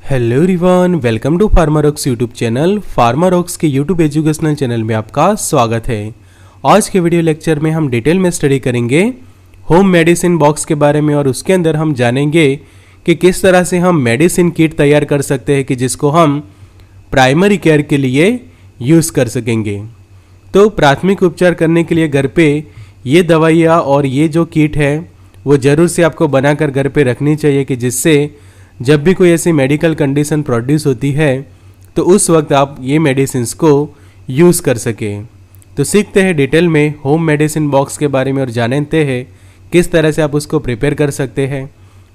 Hello everyone, welcome to Pharmarocks YouTube channel. Pharmarocks के YouTube educational channel में आपका स्वागत है। आज के वीडियो लेक्चर में हम डिटेल में स्टडी करेंगे होम मेडिसिन बॉक्स के बारे में और उसके अंदर हम जानेंगे कि किस तरह से हम मेडिसिन किट तैयार कर सकते हैं कि जिसको हम प्राइमरी केयर के लिए यूज़ कर सकेंगे। तो प्राथमिक उपचार करने के लिए घर पे ये दवाइयाँ और ये जो किट है वो ज़रूर से आपको बनाकर घर पे रखनी चाहिए कि जिससे जब भी कोई ऐसी मेडिकल कंडीशन प्रोड्यूस होती है तो उस वक्त आप ये मेडिसिन को यूज़ कर सकें। तो सीखते हैं डिटेल में होम मेडिसिन बॉक्स के बारे में और जानते हैं किस तरह से आप उसको प्रिपेयर कर सकते हैं।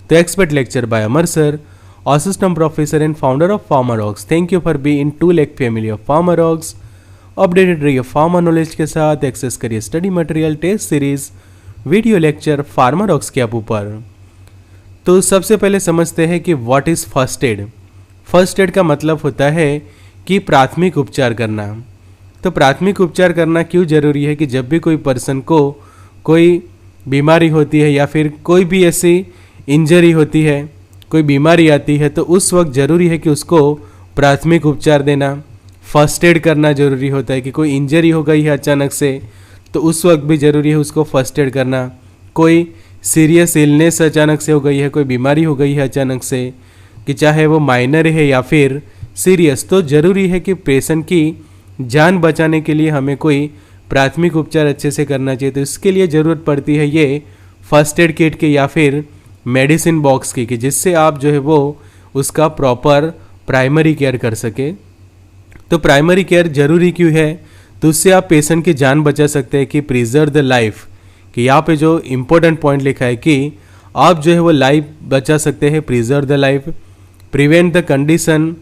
तो expert lecture by Amar sir, assistant professor and founder of Pharmarocks. Thank you for be in 2 lakh family of Pharmarocks. Updated रहिए फार्मा नॉलेज के साथ, एक्सेस करिए study material, test series, video lecture Pharmarocks के app ऊपर। तो सबसे पहले समझते हैं कि what is first aid. First aid का मतलब होता है कि प्राथमिक उपचार करना। तो प्राथमिक उपचार करना क्यों ज़रूरी है कि जब भी कोई पर्सन को कोई बीमारी होती है या फिर कोई भी ऐसी इंजरी होती है, कोई बीमारी आती है, तो उस वक्त ज़रूरी है कि उसको प्राथमिक उपचार देना, फर्स्ट एड करना ज़रूरी होता है। कि कोई इंजरी हो गई है अचानक से तो उस वक्त भी ज़रूरी है उसको फर्स्ट एड करना। कोई सीरियस इलनेस अचानक से हो गई है, कोई बीमारी हो गई है अचानक से, कि चाहे वो माइनर है या फिर सीरियस, तो ज़रूरी है कि पेशेंट की जान बचाने के लिए हमें कोई प्राथमिक उपचार अच्छे से करना चाहिए। तो इसके लिए ज़रूरत पड़ती है ये फर्स्ट एड किट के या फिर मेडिसिन बॉक्स की, कि जिससे आप जो है वो उसका प्रॉपर प्राइमरी केयर कर सके। तो प्राइमरी केयर ज़रूरी क्यों है? तो उससे आप पेशेंट की जान बचा सकते हैं कि प्रिजर्व द लाइफ, कि यहाँ पे जो इम्पोर्टेंट पॉइंट लिखा है कि आप जो है वो लाइफ बचा सकते हैं, preserve the life, prevent the condition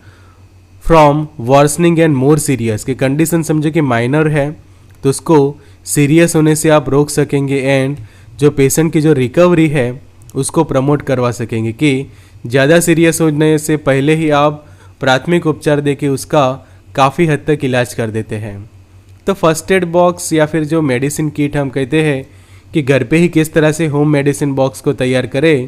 from worsening and more serious. कि कंडीशन समझे कि माइनर है तो उसको सीरियस होने से आप रोक सकेंगे एंड जो पेशेंट की जो रिकवरी है उसको प्रमोट करवा सकेंगे, कि ज़्यादा सीरियस होने से पहले ही आप प्राथमिक उपचार देके उसका काफ़ी हद तक इलाज कर देते हैं। तो फर्स्ट एड बॉक्स या फिर जो मेडिसिन किट हम कहते हैं कि घर पे ही किस तरह से होम मेडिसिन बॉक्स को तैयार करें,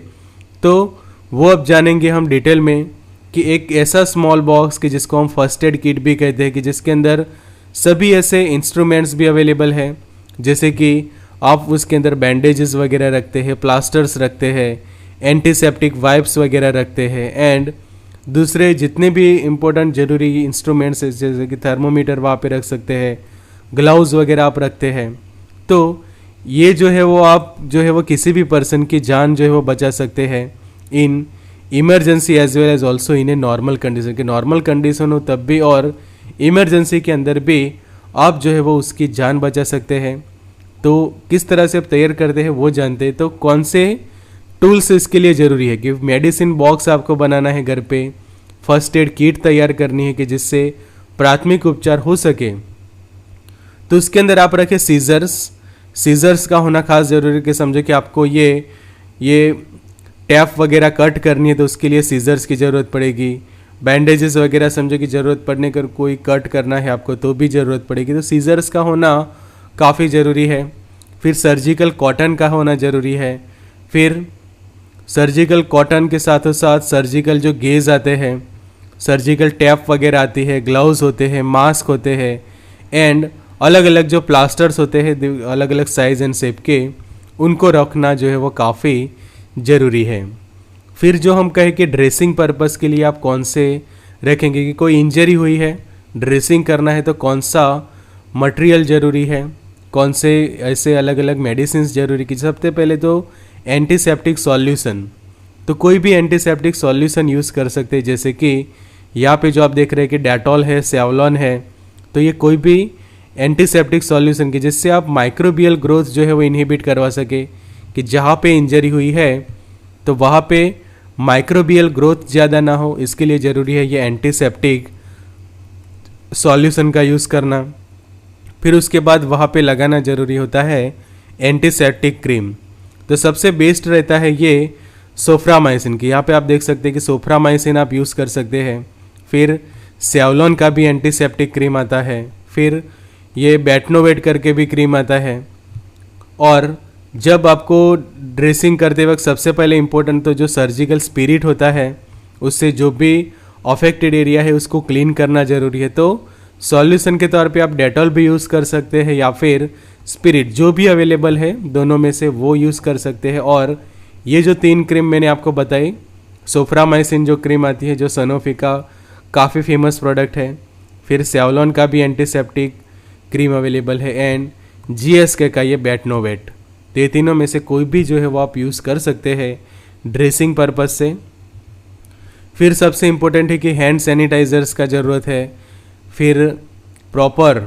तो वो अब जानेंगे हम डिटेल में। कि एक ऐसा स्मॉल बॉक्स कि जिसको हम फर्स्ट एड किट भी कहते हैं, कि जिसके अंदर सभी ऐसे इंस्ट्रूमेंट्स भी अवेलेबल हैं, जैसे कि आप उसके अंदर बैंडेजेस वगैरह रखते हैं, प्लास्टर्स रखते हैं, एंटीसेप्टिक वाइप्स वगैरह रखते हैं एंड दूसरे जितने भी इम्पोर्टेंट ज़रूरी इंस्ट्रूमेंट्स हैं, जैसे कि थर्मोमीटर वहाँ पे रख सकते हैं, ग्लव्स वगैरह आप रखते हैं। तो ये जो है वो आप जो है वो किसी भी पर्सन की जान जो है वो बचा सकते हैं in emergency as well as also in a normal condition. कि नॉर्मल कंडीशन हो तब भी और इमरजेंसी के अंदर भी आप जो है वो उसकी जान बचा सकते हैं। तो किस तरह से आप तैयार करते हैं वो जानते हैं। तो कौन से टूल्स इसके लिए ज़रूरी है कि मेडिसिन बॉक्स आपको बनाना है घर पे, फर्स्ट एड किट तैयार करनी है कि जिससे प्राथमिक उपचार हो सके। तो उसके अंदर आप रखें सीजर्स का होना खास ज़रूरी है। कि समझो कि आपको ये टैप वगैरह कट करनी है तो उसके लिए सीजर्स की ज़रूरत पड़ेगी। बैंडेजेस वगैरह समझो कि ज़रूरत पड़ने पर कोई कट करना है आपको तो भी ज़रूरत पड़ेगी, तो सीजर्स का होना काफ़ी ज़रूरी है। फिर सर्जिकल कॉटन का होना ज़रूरी है। फिर सर्जिकल कॉटन के साथों साथ सर्जिकल जो गेज आते हैं, सर्जिकल टैप वगैरह आती है, ग्लव्स होते हैं, मास्क होते हैं एंड अलग अलग जो प्लास्टर्स होते हैं अलग अलग साइज़ एंड शेप के, उनको रखना जो है वो काफ़ी ज़रूरी है। फिर जो हम कहें कि ड्रेसिंग पर्पस के लिए आप कौन से रखेंगे, कि कोई इंजरी हुई है, ड्रेसिंग करना है तो कौन सा मटेरियल ज़रूरी है, कौन से ऐसे अलग अलग मेडिसिन ज़रूरी। कि सबसे पहले तो एंटीसेप्टिक सॉल्यूशन, तो कोई भी एंटीसेप्टिक सॉल्यूशन यूज़ कर सकते हैं। जैसे कि यहाँ पे जो आप देख रहे हैं कि डेटॉल है, सेवलॉन है, तो ये कोई भी एंटीसेप्टिक सॉल्यूशन की जिससे आप माइक्रोबियल ग्रोथ जो है वो इनहिबिट करवा सके। कि जहाँ पे इंजरी हुई है तो वहाँ पे माइक्रोबियल ग्रोथ ज़्यादा ना हो, इसके लिए ज़रूरी है ये एंटीसेप्टिक सॉल्यूशन का यूज़ करना। फिर उसके बाद वहाँ पे लगाना ज़रूरी होता है एंटीसेप्टिक क्रीम। तो सबसे बेस्ट रहता है ये सोफ्रामाइसिन की, यहाँ पे आप देख सकते हैं कि सोफ्रामाइसिन आप यूज़ कर सकते हैं। फिर सेवलॉन का भी एंटीसेप्टिक क्रीम आता है। फिर ये बेटनोवेट करके भी क्रीम आता है। और जब आपको ड्रेसिंग करते वक्त सबसे पहले इम्पोर्टेंट तो जो सर्जिकल स्पिरिट होता है, उससे जो भी अफेक्टेड एरिया है उसको क्लीन करना ज़रूरी है। तो सॉल्यूशन के तौर पे आप डेटॉल भी यूज़ कर सकते हैं या फिर स्पिरिट, जो भी अवेलेबल है दोनों में से वो यूज़ कर सकते हैं। और ये जो 3 क्रीम मैंने आपको बताई, सोफ्रामाइसिन जो क्रीम आती है जो सनोफी का काफ़ी फेमस प्रोडक्ट है, फिर सेवलॉन का भी एंटीसेप्टिक क्रीम अवेलेबल है, एंड GSK का ये बेटनोवेट। तो ये तीनों में से कोई भी जो है वो आप यूज़ कर सकते हैं ड्रेसिंग पर्पज़ से। फिर सबसे इम्पोर्टेंट है कि हैंड सैनिटाइजर्स का ज़रूरत है। फिर प्रॉपर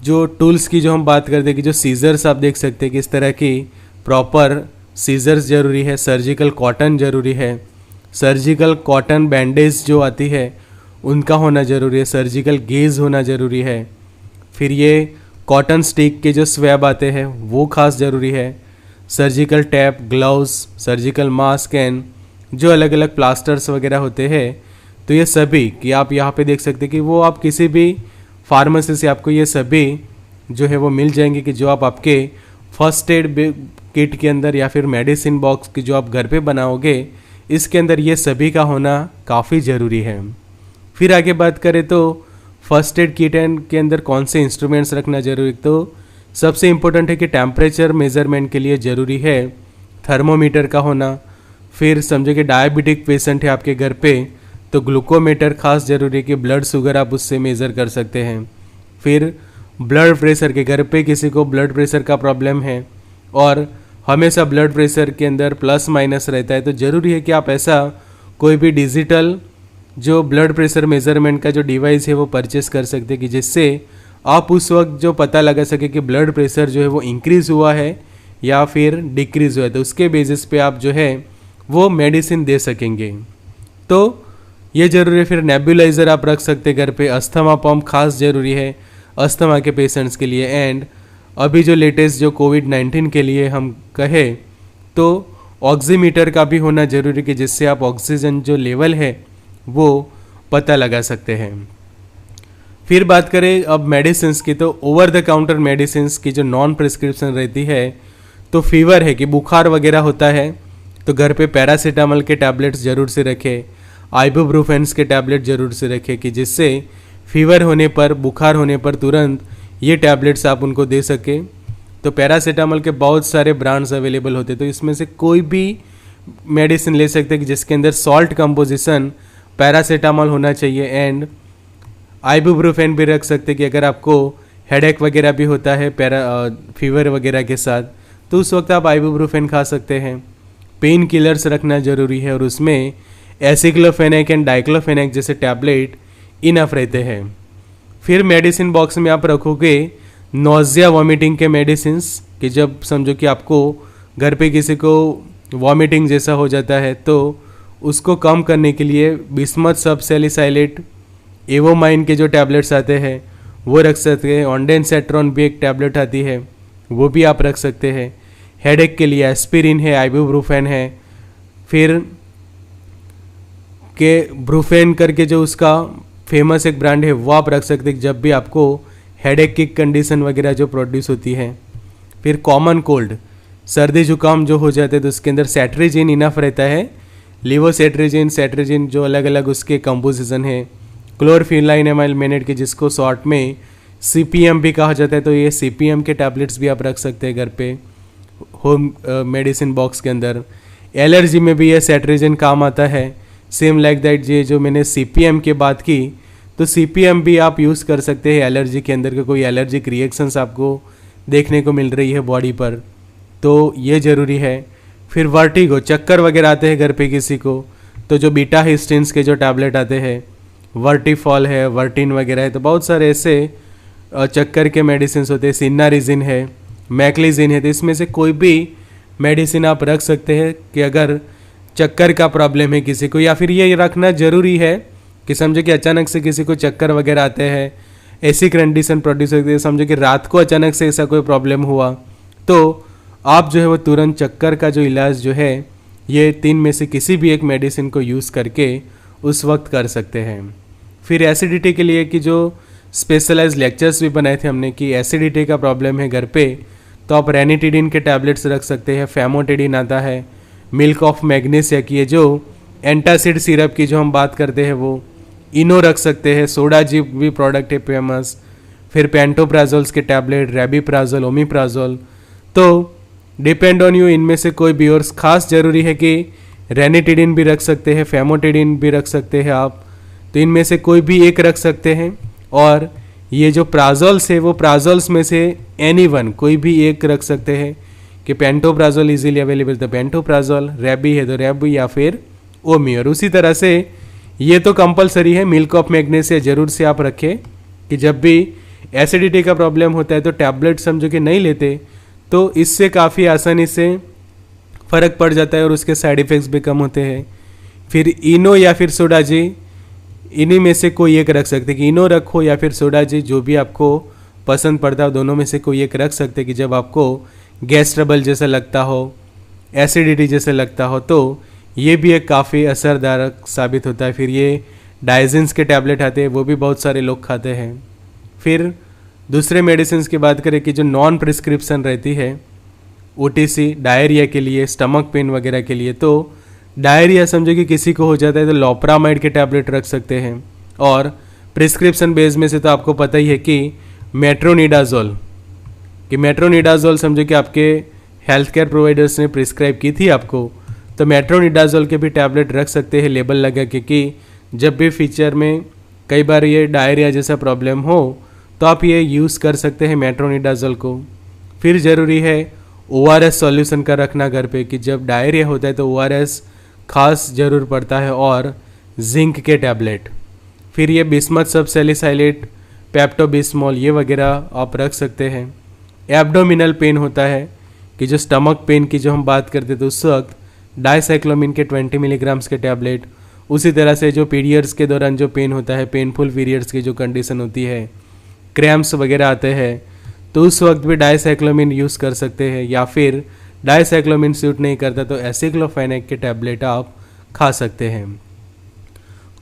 जो टूल्स की जो हम बात करते हैं कि जो सीजर्स आप देख सकते हैं कि इस तरह की प्रॉपर सीजर्स ज़रूरी है, सर्जिकल कॉटन ज़रूरी है, सर्जिकल कॉटन बैंडेज जो आती है उनका होना ज़रूरी है, सर्जिकल गेज होना ज़रूरी है। फिर ये कॉटन स्टिक के जो स्वैब आते हैं वो खास ज़रूरी है, surgical tap, gloves, surgical mask and जो अलग अलग प्लास्टर्स वगैरह होते हैं। तो ये सभी कि आप यहाँ पे देख सकते हैं कि वो आप किसी भी फार्मेसी से आपको ये सभी जो है वो मिल जाएंगे कि जो आप आपके फर्स्ट एड किट के अंदर या फिर मेडिसिन बॉक्स की जो आप घर पे बनाओगे इसके अंदर ये सभी का होना काफ़ी ज़रूरी है। फिर आगे बात करें तो फर्स्ट एड किट के अंदर कौन से इंस्ट्रूमेंट्स रखना जरूरी, तो सबसे इम्पोर्टेंट है कि टेम्परेचर मेजरमेंट के लिए ज़रूरी है थर्मोमीटर का होना। फिर समझो कि डायबिटिक पेशेंट है आपके घर पे तो ग्लूकोमीटर खास ज़रूरी है कि ब्लड शुगर आप उससे मेज़र कर सकते हैं। फिर ब्लड प्रेशर के घर पे किसी को ब्लड प्रेशर का प्रॉब्लम है और हमेशा ब्लड प्रेशर के अंदर प्लस माइनस रहता है तो ज़रूरी है कि आप ऐसा कोई भी डिजिटल जो ब्लड प्रेशर मेजरमेंट का जो डिवाइस है वो परचेस कर सकते हैं कि जिससे आप उस वक्त जो पता लगा सके कि ब्लड प्रेशर जो है वो इंक्रीज़ हुआ है या फिर डिक्रीज़ हुआ है, तो उसके बेसिस पे आप जो है वो मेडिसिन दे सकेंगे। तो ये ज़रूरी है। फिर नेबुलाइज़र आप रख सकते हैं घर पे, अस्थमा पम्प खास ज़रूरी है अस्थमा के पेशेंट्स के लिए, एंड अभी जो लेटेस्ट जो कोविड-19 के लिए हम कहें तो ऑक्सीमीटर का भी होना ज़रूरी कि जिससे आप ऑक्सीजन जो लेवल है वो पता लगा सकते हैं। फिर बात करें अब मेडिसिन्स की, तो ओवर द काउंटर मेडिसिन्स की जो नॉन प्रिस्क्रिप्शन रहती है, तो फीवर है कि बुखार वगैरह होता है तो घर पे पैरासीटामोल के टैबलेट्स ज़रूर से रखें, आइबुप्रोफेन के टैबलेट ज़रूर से रखें कि जिससे फीवर होने पर, बुखार होने पर तुरंत ये टैबलेट्स आप उनको दे सकें। तो पैरासीटामोल के बहुत सारे ब्रांड्स अवेलेबल होते हैं तो इसमें से कोई भी मेडिसिन ले सकते हैं कि जिसके अंदर सॉल्ट कंपोजिशन पैरासीटामोल होना चाहिए, एंड आइबुप्रोफेन भी रख सकते हैं कि अगर आपको हेडेक वगैरह भी होता है फीवर वगैरह के साथ तो उस वक्त आप आइबुप्रोफेन खा सकते हैं। पेन किलर्स रखना ज़रूरी है और उसमें एसिक्लोफेनेक एंड डाइक्लोफेनेक जैसे टैबलेट इनफ रहते हैं। फिर मेडिसिन बॉक्स में आप रखोगे नोज़िया वॉमिटिंग के मेडिसिन्स कि जब समझो कि आपको घर पे किसी को वॉमिटिंग जैसा हो जाता है तो उसको कम करने के लिए बिस्मथ सबसेलिसाइलेट, एवोमाइन के जो टैबलेट्स आते हैं वो रख सकते हैं। ऑन्डेनसेट्रॉन भी एक टैबलेट आती है वो भी आप रख सकते हैं। हेडेक के लिए एस्पिरिन है, आइबुप्रोफेन है, फिर के ब्रूफेन करके जो उसका फेमस एक ब्रांड है वो आप रख सकते हैं जब भी आपको हेडेक की कंडीशन वगैरह जो प्रोड्यूस होती है। फिर कॉमन कोल्ड, सर्दी जुकाम जो हो जाते हैं तो उसके अंदर सेट्रिजिन इनफ रहता है, लिवोसेट्रिजिन, सेट्रिजिन जो अलग अलग उसके कंपोजिशन है, क्लोरफिनाइनामाइल मेनेट के जिसको शॉर्ट में CPM भी कहा जाता है तो ये CPM के टैबलेट्स भी आप रख सकते हैं घर पे होम मेडिसिन बॉक्स के अंदर। एलर्जी में भी ये सेट्रिजिन काम आता है, सेम लाइक दैट। ये जो मैंने CPM की बात की तो CPM भी आप यूज़ कर सकते हैं एलर्जी के अंदर के कोई एलर्जिक रिएक्शंस आपको देखने को मिल रही है बॉडी पर तो ये ज़रूरी है। फिर वर्टिगो, चक्कर वगैरह आते हैं घर पे किसी को तो जो बीटा हिस्टिन्स के जो टैबलेट आते हैं, वर्टिफॉल है, वर्टिन वगैरह है, तो बहुत सारे ऐसे चक्कर के मेडिसिन होते हैं, सिनारिजिन है, मैक्लिजिन है, तो इसमें से कोई भी मेडिसिन आप रख सकते हैं कि अगर चक्कर का प्रॉब्लम है किसी को, या फिर ये रखना ज़रूरी है कि समझो कि अचानक से किसी को चक्कर वगैरह आते हैं, ऐसी कंडीशन प्रोड्यूस होती है, समझो कि रात को अचानक से ऐसा कोई प्रॉब्लम हुआ तो आप जो है वो तुरंत चक्कर का जो इलाज जो है ये 3 में से किसी भी एक मेडिसिन को यूज़ करके उस वक्त कर सकते हैं। फिर एसिडिटी के लिए कि जो स्पेशलाइज लेक्चर्स भी बनाए थे हमने कि एसिडिटी का प्रॉब्लम है घर पे तो आप रेनिटिडिन के टैबलेट्स रख सकते हैं। फैमोटिडिन आता है, मिल्क ऑफ मैग्नीशिया की ये जो एंटासिड सिरप की जो हम बात करते हैं वो, इनो रख सकते हैं, सोडाजिप भी प्रोडक्ट है फेमस, फिर पेंटोप्राजोल्स के टैबलेट, रेबिप्राजोल, ओमिप्राजोल। तो डिपेंड ऑन यू, इनमें से कोई भी। और खास जरूरी है कि रेनिटिडिन भी रख सकते हैं, फेमोटिडिन भी रख सकते हैं आप, तो इनमें से कोई भी एक रख सकते हैं। और ये जो प्राजोल्स है वो प्राजोल्स में से एनी वन कोई भी एक रख सकते हैं, कि पेंटोप्राजोल इजीली अवेलेबल तो पेंटोप्राजोल, रेबी है तो रेबी या फिर ओमी। और उसी तरह से ये तो कंपलसरी है, मिल्क ऑफ मैग्नीशिया जरूर से आप रखें, कि जब भी एसिडिटी का प्रॉब्लम होता है तो टैबलेट समझो कि नहीं लेते तो इससे काफ़ी आसानी से फ़र्क पड़ जाता है और उसके साइड इफ़ेक्ट्स भी कम होते हैं। फिर इनो या फिर सोडाजी, इन्हीं में से कोई एक रख सकते, कि इनो रखो या फिर सोडाजी, जो भी आपको पसंद पड़ता हो दोनों में से कोई एक रख सकते, कि जब आपको गैस ट्रबल जैसा लगता हो, एसिडिटी जैसा लगता हो, तो ये भी एक काफ़ी असरदार साबित होता है। फिर ये डाइजिन्स के टैबलेट आते हैं, वो भी बहुत सारे लोग खाते हैं। फिर दूसरे मेडिसिन की बात करें कि जो नॉन प्रिस्क्रिप्शन रहती है, ओटीसी, डायरिया के लिए, स्टमक पेन वगैरह के लिए, तो डायरिया समझो कि किसी को हो जाता है तो लोप्रामाइड के टैबलेट रख सकते हैं। और प्रिस्क्रिप्शन बेस में से तो आपको पता ही है कि मेट्रोनिडाजोल, समझो कि आपके हेल्थ केयर प्रोवाइडर्स ने प्रिस्क्राइब की थी आपको, तो मेट्रोनिडाजोल के भी टैबलेट रख सकते हैं लेबल लगा के, कि जब भी फ्यूचर में कई बार ये डायरिया जैसा प्रॉब्लम हो तो आप ये यूज़ कर सकते हैं मेट्रोनिडाजोल को। फिर ज़रूरी है ORS सॉल्यूशन का रखना घर पे, कि जब डायरिया होता है तो ORS खास ज़रूर पड़ता है, और जिंक के टैबलेट। फिर ये बिस्मथ सबसैलिसाइलेट, पेप्टोबिस्मॉल, ये वगैरह आप रख सकते हैं। एब्डोमिनल पेन होता है, कि जो स्टमक पेन की जो हम बात करते थे उस वक्त डाइसाइक्लोमिन के 20 मिलीग्राम्स के टैबलेट। उसी तरह से जो पीरियड्स के दौरान जो पेन होता है, पेनफुल पीरियड्स की जो कंडीशन होती है, क्रैम्प्स वगैरह आते हैं, तो उस वक्त भी डाइसाइक्लोमिन यूज़ कर सकते हैं। या फिर डाइसाइक्लोमिन सूट नहीं करता तो एसिक्लोफेनेक के टैबलेट आप खा सकते हैं।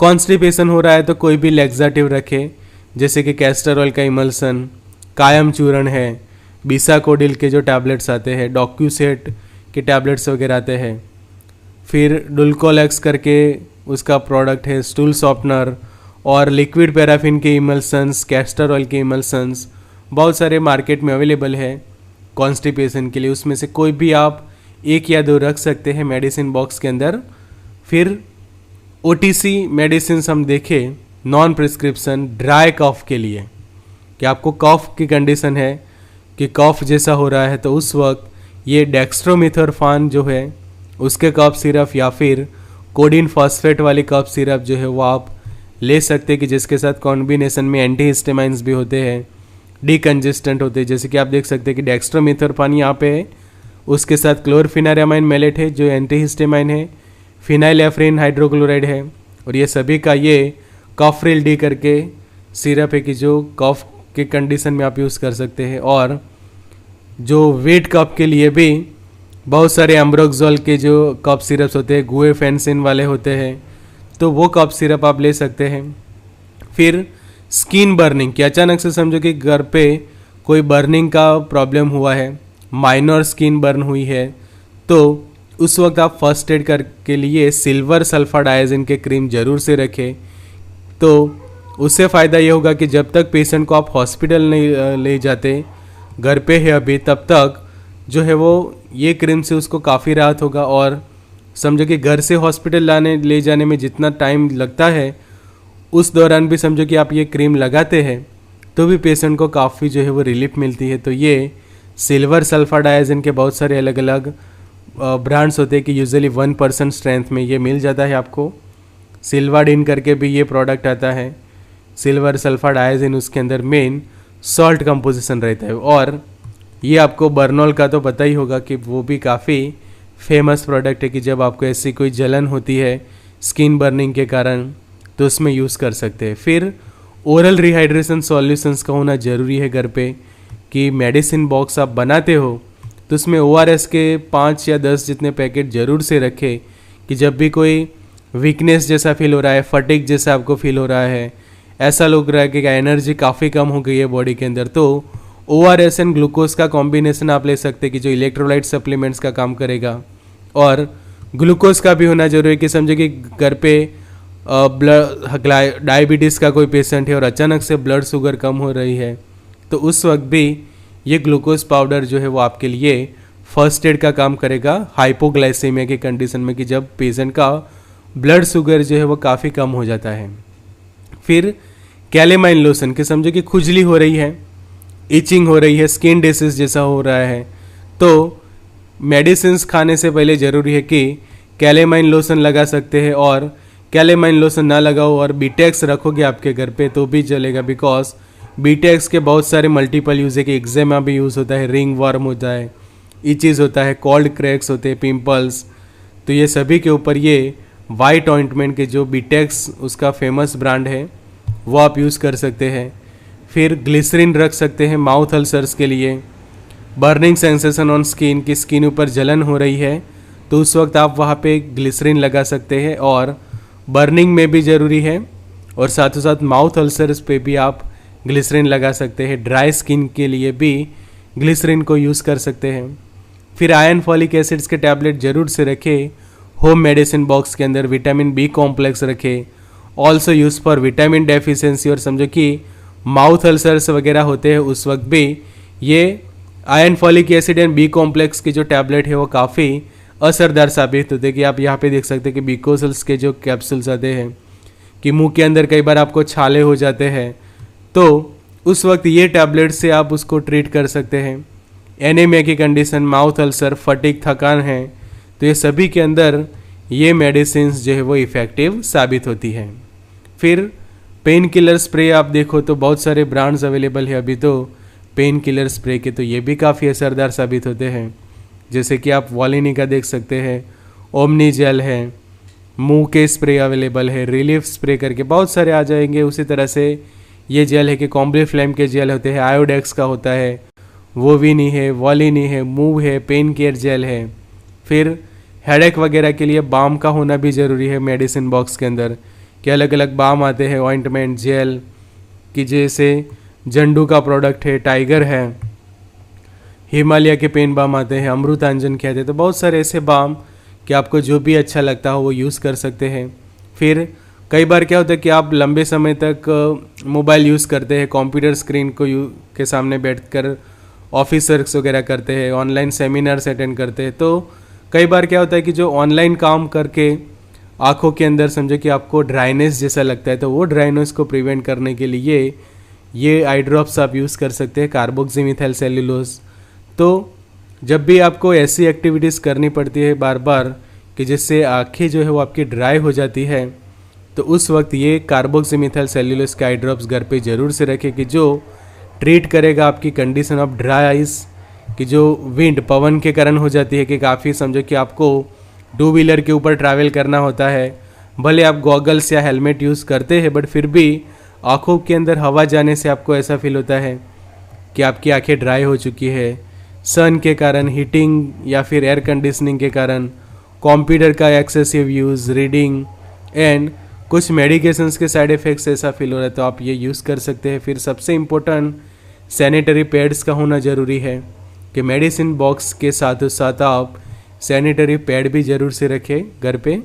कॉन्स्टिपेशन हो रहा है तो कोई भी लेक्साटिव रखें, जैसे कि कैस्टर ऑयल का इमल्सन, कायम चूर्ण है, बिसाकोडिल के जो टैबलेट्स आते हैं, डॉक्यूसेट के टैबलेट्स वगैरह आते हैं। फिर डुल्कोलेक्स करके उसका प्रोडक्ट है, स्टूल सॉफ्टनर, और लिक्विड पैराफिन के इमल्सन्स, कैस्टर ऑयल के इमल्सन्स बहुत सारे मार्केट में अवेलेबल है कॉन्स्टिपेशन के लिए। उसमें से कोई भी आप एक या दो रख सकते हैं मेडिसिन बॉक्स के अंदर। फिर OTC मेडिसिन हम देखें नॉन प्रिस्क्रिप्शन ड्राई कफ के लिए, कि आपको कफ की कंडीशन है, कि कफ जैसा हो रहा है, तो उस वक्त ये डेक्स्ट्रोमिथोरफान जो है उसके कफ सिरप, या फिर कोडिन फॉस्फेट वाली कफ सिरप जो है वो आप ले सकते हैं, कि जिसके साथ कॉम्बिनेशन में एंटीहिस्टामाइन्स भी होते हैं, डीकंजेस्टेंट होते हैं। जैसे कि आप देख सकते हैं कि डेक्स्ट्रोमिथोरफान यहाँ पे है, उसके साथ क्लोरफिनारामाइन मेलेट है जो एंटीहिस्टामाइन है, फिनाइलेफ्रिन हाइड्रोक्लोराइड है, और ये सभी का ये कॉफ्रिल डी करके सिरप है, कि जो कफ के कंडीशन में आप यूज़ कर सकते हैं। और जो वेट कफ के लिए भी बहुत सारे एम्ब्रोक्सोल के जो कफ सिरप्स होते हैं, गुएफेंसिन वाले होते हैं, तो वो कफ सिरप आप ले सकते हैं। फिर स्किन बर्निंग, कि अचानक से समझो कि घर पे कोई बर्निंग का प्रॉब्लम हुआ है, माइनर स्किन बर्न हुई है, तो उस वक्त आप फर्स्ट एड के लिए सिल्वर सल्फाडाइजिन के क्रीम जरूर से रखें। तो उससे फ़ायदा ये होगा कि जब तक पेशेंट को आप हॉस्पिटल नहीं ले जाते, घर पे है अभी, तब तक जो है वो ये क्रीम से उसको काफ़ी राहत होगा। और समझो कि घर से हॉस्पिटल ले जाने में जितना टाइम लगता है, उस दौरान भी समझो कि आप ये क्रीम लगाते हैं तो भी पेशेंट को काफ़ी जो है वो रिलीफ मिलती है। तो ये सिल्वर सल्फाडाइजिन के बहुत सारे अलग अलग ब्रांड्स होते हैं, कि यूजुअली 1% स्ट्रेंथ में ये मिल जाता है आपको। सिल्वाडिन करके भी ये प्रोडक्ट आता है, सिल्वर सल्फाडाइजिन उसके अंदर मेन सॉल्ट कंपोजिशन रहता है। और ये आपको बर्नॉल का तो पता ही होगा कि वो भी काफ़ी फेमस प्रोडक्ट है, कि जब आपको ऐसी कोई जलन होती है स्किन बर्निंग के कारण तो उसमें यूज़ कर सकते हैं। फिर ओरल रिहाइड्रेशन सॉल्यूशंस का होना ज़रूरी है घर पे, कि मेडिसिन बॉक्स आप बनाते हो तो उसमें ORS के 5 या 10 जितने पैकेट ज़रूर से रखें, कि जब भी कोई वीकनेस जैसा फील हो रहा है, फटीग जैसा आपको फील हो रहा है, ऐसा लग रहा है कि एनर्जी काफ़ी कम हो गई है बॉडी के अंदर, तो ORS एंड ग्लूकोज का कॉम्बिनेशन आप ले सकते हैं, कि जो इलेक्ट्रोलाइट सप्लीमेंट्स का काम करेगा। और ग्लूकोज का भी होना जरूरी है कि समझे कि घर पे ब्लड डायबिटीज़ का कोई पेशेंट है और अचानक से ब्लड शुगर कम हो रही है, तो उस वक्त भी ये ग्लूकोज पाउडर जो है वो आपके लिए फर्स्ट एड का काम करेगा हाइपोग्लाइसेमिया के कंडीशन में, कि जब पेशेंट का ब्लड शुगर जो है वो काफ़ी कम हो जाता है। फिर कैलेमाइन लोशन, कि समझो कि खुजली हो रही है, इचिंग हो रही है, स्किन डिसीज जैसा हो रहा है, तो मेडिसिन खाने से पहले ज़रूरी है कि कैलेमाइन लोशन लगा सकते हैं। और कैलेमाइन लोशन ना लगाओ और बीटेक्स रखोगे आपके घर पे तो भी चलेगा, बिकॉज बीटेक्स के बहुत सारे मल्टीपल यूज़ है कि एक्जेमा भी यूज़ होता है, रिंग वर्म होता है, इचेस होता है, कोल्ड क्रैक्स होते हैं, पिंपल्स, तो ये सभी के ऊपर ये वाइट ऑइंटमेंट के जो बीटेक्स उसका फेमस ब्रांड है वो आप यूज़ कर सकते हैं। फिर ग्लिसरीन रख सकते हैं माउथ अल्सर्स के लिए। बर्निंग सेंसेशन ऑन स्किन, की स्किन ऊपर जलन हो रही है तो उस वक्त आप वहाँ पे ग्लिसरीन लगा सकते हैं, और बर्निंग में भी ज़रूरी है, और साथ ही साथ माउथ अल्सर्स पे भी आप ग्लिसरीन लगा सकते हैं। ड्राई स्किन के लिए भी ग्लिसरीन को यूज़ कर सकते हैं। फिर आयरन फॉलिक एसिड्स के टैबलेट ज़रूर से रखें होम मेडिसिन बॉक्स के अंदर। विटामिन बी कॉम्प्लेक्स रखें, also use for vitamin deficiency. और समझो कि माउथ अल्सर्स वगैरह होते हैं उस वक्त भी ये iron folic acid and B complex की जो टैबलेट है वो काफ़ी असरदार साबित होते हैं। कि आप यहाँ पे देख सकते हैं कि बीकोसल्स के जो कैप्सूल्स आते हैं कि मुंह के अंदर कई बार आपको छाले हो जाते हैं, तो उस वक्त ये टैबलेट से आप उसको ट्रीट कर सकते हैं। एनीमिया की कंडीशन, माउथ अल्सर, फटीग, थकान है, तो ये सभी के अंदर ये मेडिसिन जो है वो इफ़ेक्टिव साबित होती है। फिर पेन किलर स्प्रे आप देखो तो बहुत सारे ब्रांड्स अवेलेबल है अभी तो पेन किलर स्प्रे के, तो ये भी काफ़ी असरदार साबित होते हैं। जैसे कि आप वॉलिनी का देख सकते हैं, ओमनी जेल है, मुंह के स्प्रे अवेलेबल है, रिलीफ स्प्रे करके बहुत सारे आ जाएंगे। उसी तरह से ये जेल है कि कॉम्बली फ्लेम के जेल होते हैं, आयोडेक्स का होता है, वोविनी है, वॉलिनी है, मूव है, पेन केयर जेल है। फिर हेडेक वगैरह के लिए बाम का होना भी ज़रूरी है मेडिसिन बॉक्स के अंदर, कि अलग अलग बाम आते हैं, ऑइंटमेंट, जेल, कि जैसे जंडू का प्रोडक्ट है, टाइगर है, हिमालय के पेन बाम आते हैं, अमृतांजन के आते हैं, तो बहुत सारे ऐसे बाम कि आपको जो भी अच्छा लगता हो वो यूज़ कर सकते हैं। फिर कई बार क्या होता है कि आप लंबे समय तक मोबाइल यूज़ करते हैं, कंप्यूटर स्क्रीन को के सामने बैठकर ऑफिस वर्क्स वगैरह करते हैं, ऑनलाइन सेमिनार्स अटेंड करते हैं, तो कई बार क्या होता है कि जो ऑनलाइन काम करके आँखों के अंदर समझो कि आपको ड्राइनेस जैसा लगता है, तो वो ड्राइनेस को प्रिवेंट करने के लिए ये आई ड्रॉप्स आप यूज़ कर सकते हैं, कार्बोक्सीमेथाइल सेल्यूलोज। तो जब भी आपको ऐसी एक्टिविटीज़ करनी पड़ती है बार बार कि जिससे आँखें जो है वो आपकी ड्राई हो जाती है, तो उस वक्त ये कार्बोक्सीमेथाइल सेल्यूलोज के आई ड्रॉप्स घर पे ज़रूर से रखें, कि जो ट्रीट करेगा आपकी कंडीशन ऑफ ड्राई आइज, कि जो विंड पवन के कारण हो जाती है, कि काफ़ी समझो कि आपको 2 व्हीलर के ऊपर ट्रैवल करना होता है, भले आप गॉगल्स या हेलमेट यूज़ करते हैं, बट फिर भी आँखों के अंदर हवा जाने से आपको ऐसा फील होता है कि आपकी आंखें ड्राई हो चुकी है, सन के कारण, हीटिंग या फिर एयर कंडीशनिंग के कारण, कंप्यूटर का एक्सेसिव यूज़, रीडिंग एंड कुछ मेडिकेशंस के साइड इफ़ेक्ट्स ऐसा फील हो रहा है, तो आप ये यूज़ कर सकते हैं। फिर सबसे इम्पोर्टेंट सैनिटरी पैड्स का होना ज़रूरी है, कि मेडिसिन बॉक्स के साथ साथ आप सैनिटरी पैड भी ज़रूर से रखें घर पे।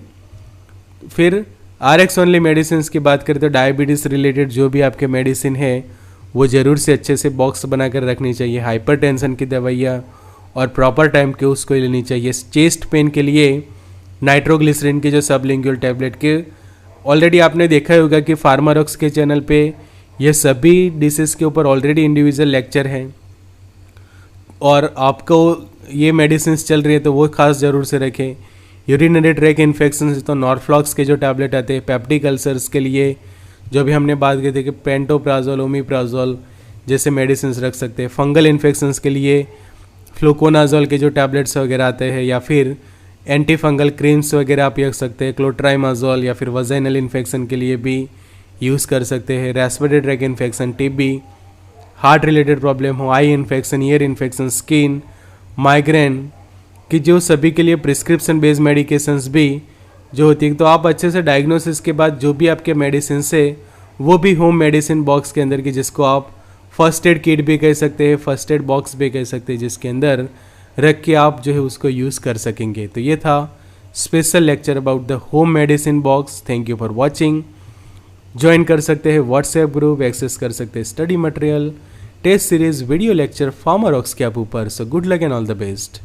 फिर RX ओनली मेडिसिन की बात करें तो डायबिटीज़ रिलेटेड जो भी आपके मेडिसिन है वो ज़रूर से अच्छे से बॉक्स बनाकर रखनी चाहिए। हाइपरटेंशन की दवाइयाँ और प्रॉपर टाइम के उसको लेनी चाहिए। चेस्ट पेन के लिए नाइट्रोग्लिसरीन की जो सबलिंगुअल टैबलेट के ऑलरेडी आपने देखा ही होगा कि फार्मारॉक्स के चैनल पे ये सभी डिसीज़ के ऊपर ऑलरेडी इंडिविजुअल लेक्चर है, और आपको ये मेडिसिन चल रही है तो वो खास ज़रूर से रखें। यूरिनरी ट्रैक इन्फेक्शन तो नॉर्फ्लॉक्स के जो टैबलेट आते हैं, पेप्टिक अल्सर्स के लिए जो भी हमने बात की थी कि पेंटोप्राजोल, ओमिप्राजोल जैसे मेडिसिन रख सकते हैं। फंगल इन्फेक्शंस के लिए फ्लूकोनाजोल के जो टैबलेट्स वगैरह आते हैं, या फिर एंटी फंगल क्रीम्स वगैरह आप रख सकते हैं। क्लोट्राइमाजोल या फिर वजाइनल इन्फेक्शन के लिए भी यूज़ कर सकते हैं। Respiratory track infection, TB, heart related problem हो, eye infection, ear infection, skin, migraine कि जो सभी के लिए प्रिस्क्रिप्शन बेस्ड मेडिकेशंस भी जो होती है, तो आप अच्छे से डायग्नोसिस के बाद जो भी आपके मेडिसिन से वो भी होम मेडिसिन बॉक्स के अंदर की, जिसको आप फर्स्ट एड किट भी कह सकते हैं, फर्स्ट एड बॉक्स भी कह सकते हैं, जिसके अंदर रख के आप जो है उसको यूज़ कर सकेंगे। तो ये था special lecture about the home medicine box. Thank you for watching. Join कर सकते हैं व्हाट्सएप ग्रुप, एक्सेस कर सकते हैं study material, test series, video lecture Pharmarocks के आप ऊपर। So good luck and all the best.